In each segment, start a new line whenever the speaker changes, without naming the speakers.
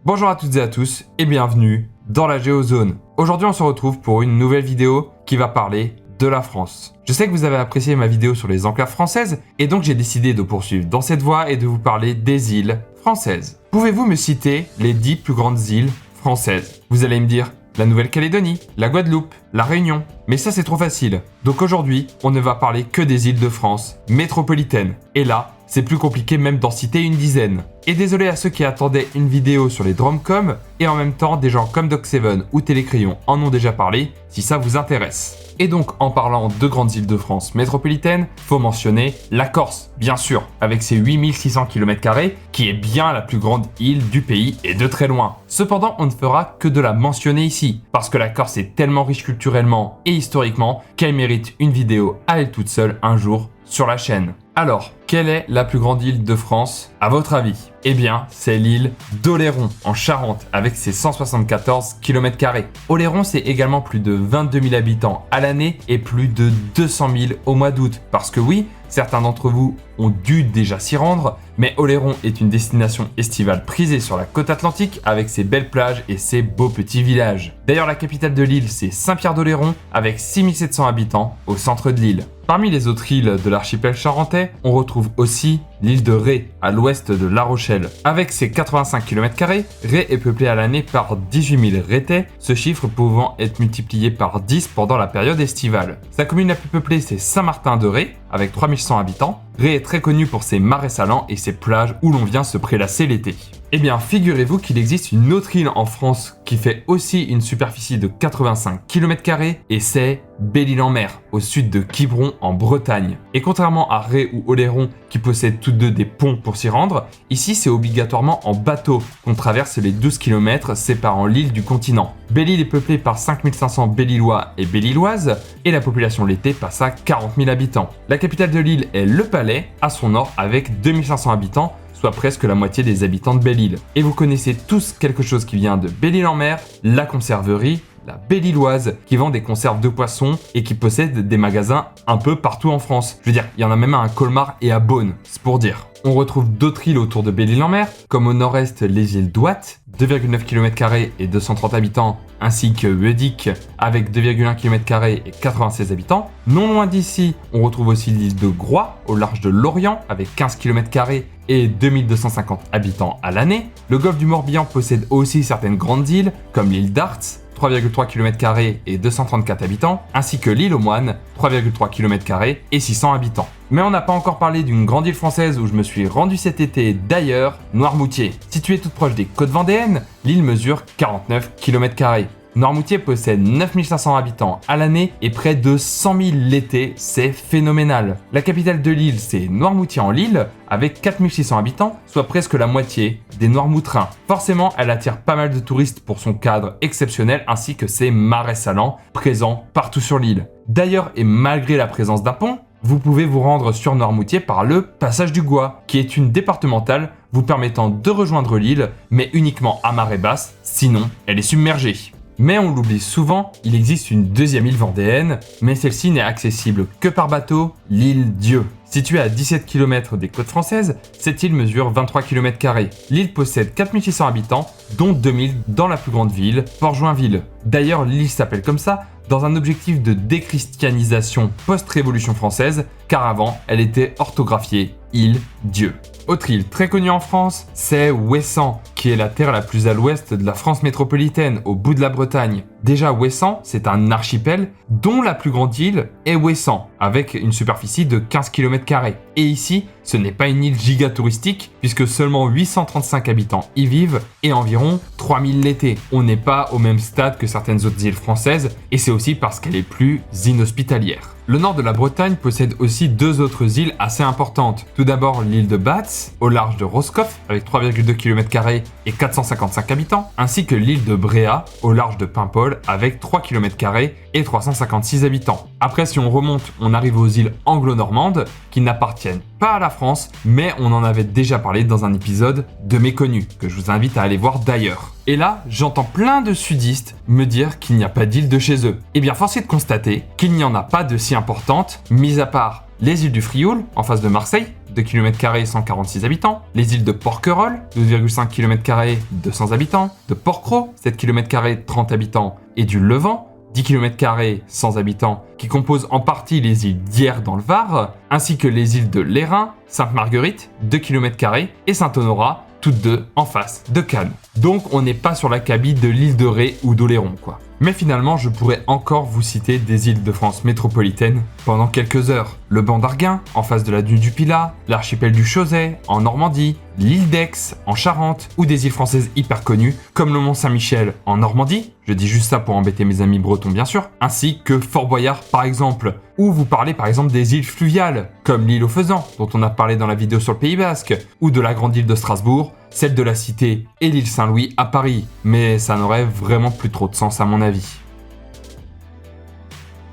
Bonjour à toutes et à tous et bienvenue dans la Géozone. Aujourd'hui on se retrouve pour une nouvelle vidéo qui va parler de la France. Je sais que vous avez apprécié ma vidéo sur les enclaves françaises et donc j'ai décidé de poursuivre dans cette voie et de vous parler des îles françaises. Pouvez-vous me citer les 10 plus grandes îles françaises? Vous allez me dire la Nouvelle-Calédonie, la Guadeloupe, la Réunion. Mais ça c'est trop facile. Donc aujourd'hui, on ne va parler que des îles de France métropolitaines. Et là, c'est plus compliqué même d'en citer une dizaine. Et désolé à ceux qui attendaient une vidéo sur les Dromcom, et en même temps des gens comme Doc7 ou Télécrayon en ont déjà parlé, si ça vous intéresse. Et donc en parlant de grandes îles de France métropolitaines, faut mentionner la Corse, bien sûr, avec ses 8600 km², qui est bien la plus grande île du pays et de très loin. Cependant, on ne fera que de la mentionner ici, parce que la Corse est tellement riche culturellement et historiquement qu'elle mérite une vidéo à elle toute seule un jour sur la chaîne. Alors, quelle est la plus grande île de France à votre avis? Eh bien, c'est l'île d'Oléron, en Charente, avec ses 174 km². Oléron, c'est également plus de 22 000 habitants à l'année et plus de 200 000 au mois d'août. Parce que oui, certains d'entre vous ont dû déjà s'y rendre, mais Oléron est une destination estivale prisée sur la côte atlantique avec ses belles plages et ses beaux petits villages. D'ailleurs, la capitale de l'île, c'est Saint-Pierre-d'Oléron, avec 6700 habitants au centre de l'île. Parmi les autres îles de l'archipel charentais, on retrouve aussi l'île de Ré, à l'ouest de La Rochelle. Avec ses 85 km², Ré est peuplée à l'année par 18 000 Rétais, ce chiffre pouvant être multiplié par 10 pendant la période estivale. Sa commune la plus peuplée, c'est Saint-Martin-de-Ré, avec 3100 habitants. Ré est très connu pour ses marais salants et ses plages où l'on vient se prélasser l'été. Eh bien, figurez-vous qu'il existe une autre île en France qui fait aussi une superficie de 85 km² et c'est Belle-Île-en-Mer, au sud de Quiberon en Bretagne. Et contrairement à Ré ou Oléron qui possèdent toutes deux des ponts pour s'y rendre, ici c'est obligatoirement en bateau qu'on traverse les 12 km séparant l'île du continent. Belle-Île est peuplée par 5500 Belle-Îlois et Belle-Îloises et la population l'été passe à 40 000 habitants. La capitale de l'île est Le Palais, à son nord avec 2500 habitants, soit presque la moitié des habitants de Belle-Île. Et vous connaissez tous quelque chose qui vient de Belle-Île-en-Mer, la conserverie, la Belle-Îloise, qui vend des conserves de poissons et qui possède des magasins un peu partout en France. Je veux dire, il y en a même à Colmar et à Beaune, c'est pour dire. On retrouve d'autres îles autour de Belle-Île-en-Mer, comme au nord-est les îles d'Ouate, 2,9 km² et 230 habitants, ainsi que Uedic avec 2,1 km² et 96 habitants. Non loin d'ici, on retrouve aussi l'île de Groix, au large de Lorient, avec 15 km² et 2250 habitants à l'année. Le golfe du Morbihan possède aussi certaines grandes îles, comme l'île d'Arts, 3,3 km² et 234 habitants, ainsi que l'île aux Moines, 3,3 km² et 600 habitants. Mais on n'a pas encore parlé d'une grande île française où je me suis rendu cet été d'ailleurs, Noirmoutier. Située toute proche des côtes vendéennes, l'île mesure 49 km². Noirmoutier possède 9500 habitants à l'année et près de 100 000 l'été, c'est phénoménal. La capitale de l'île, c'est Noirmoutier-en-l'Île, avec 4600 habitants, soit presque la moitié des Noirmoutrins. Forcément, elle attire pas mal de touristes pour son cadre exceptionnel ainsi que ses marais salants, présents partout sur l'île. D'ailleurs, et malgré la présence d'un pont, vous pouvez vous rendre sur Noirmoutier par le passage du Gois, qui est une départementale vous permettant de rejoindre l'île, mais uniquement à marée basse, sinon elle est submergée. Mais on l'oublie souvent, il existe une deuxième île vendéenne, mais celle-ci n'est accessible que par bateau, l'île Dieu. Située à 17 km des côtes françaises, cette île mesure 23 km². L'île possède 4600 habitants, dont 2000 dans la plus grande ville, Port-Joinville. D'ailleurs, l'île s'appelle comme ça dans un objectif de déchristianisation post-révolution française, car avant, elle était orthographiée île Dieu. Autre île très connue en France, c'est Ouessant, qui est la terre la plus à l'ouest de la France métropolitaine, au bout de la Bretagne. Déjà, Ouessant, c'est un archipel dont la plus grande île est Ouessant, avec une superficie de 15 km². Et ici, ce n'est pas une île giga touristique, puisque seulement 835 habitants y vivent et environ 3000 l'été. On n'est pas au même stade que certaines autres îles françaises, et c'est aussi parce qu'elle est plus inhospitalière. Le nord de la Bretagne possède aussi deux autres îles assez importantes. Tout d'abord l'île de Batz, au large de Roscoff, avec 3,2 km² et 455 habitants, ainsi que l'île de Bréa, au large de Paimpol, avec 3 km² et 356 habitants. Après, si on remonte, on arrive aux îles anglo-normandes qui n'appartiennent pas à la France, mais on en avait déjà parlé dans un épisode de Méconnus, que je vous invite à aller voir d'ailleurs. Et là, j'entends plein de sudistes me dire qu'il n'y a pas d'îles de chez eux. Eh bien, force est de constater qu'il n'y en a pas de si importantes, mis à part les îles du Frioul, en face de Marseille, 2 km², 146 habitants, les îles de Porquerolles, 12,5 km², 200 habitants, de Porquerolles, 7 km², 30 habitants, et du Levant, 10 km², 100 habitants, qui composent en partie les îles d'Hyères dans le Var, ainsi que les îles de Lérins, Sainte-Marguerite, 2 km², et Saint-Honorat, toutes deux en face de Cannes. Donc on n'est pas sur la cabine de l'île de Ré ou d'Oléron, quoi. Mais finalement, je pourrais encore vous citer des îles de France métropolitaine pendant quelques heures. Le banc d'Arguin, en face de la dune du Pilat, l'archipel du Chausey, en Normandie, l'île d'Aix, en Charente, ou des îles françaises hyper connues, comme le Mont Saint-Michel, en Normandie, je dis juste ça pour embêter mes amis bretons bien sûr, ainsi que Fort Boyard par exemple, ou vous parlez par exemple des îles fluviales, comme l'île aux Faisans, dont on a parlé dans la vidéo sur le Pays Basque, ou de la grande île de Strasbourg, celle de la Cité et l'île Saint-Louis à Paris, mais ça n'aurait vraiment plus trop de sens à mon avis.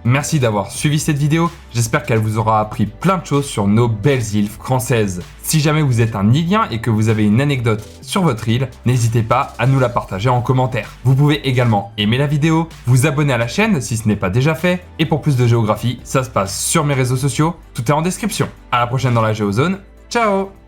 Merci d'avoir suivi cette vidéo, j'espère qu'elle vous aura appris plein de choses sur nos belles îles françaises. Si jamais vous êtes un îlien et que vous avez une anecdote sur votre île, n'hésitez pas à nous la partager en commentaire. Vous pouvez également aimer la vidéo, vous abonner à la chaîne si ce n'est pas déjà fait, et pour plus de géographie, ça se passe sur mes réseaux sociaux, tout est en description. À la prochaine dans la Géozone, ciao!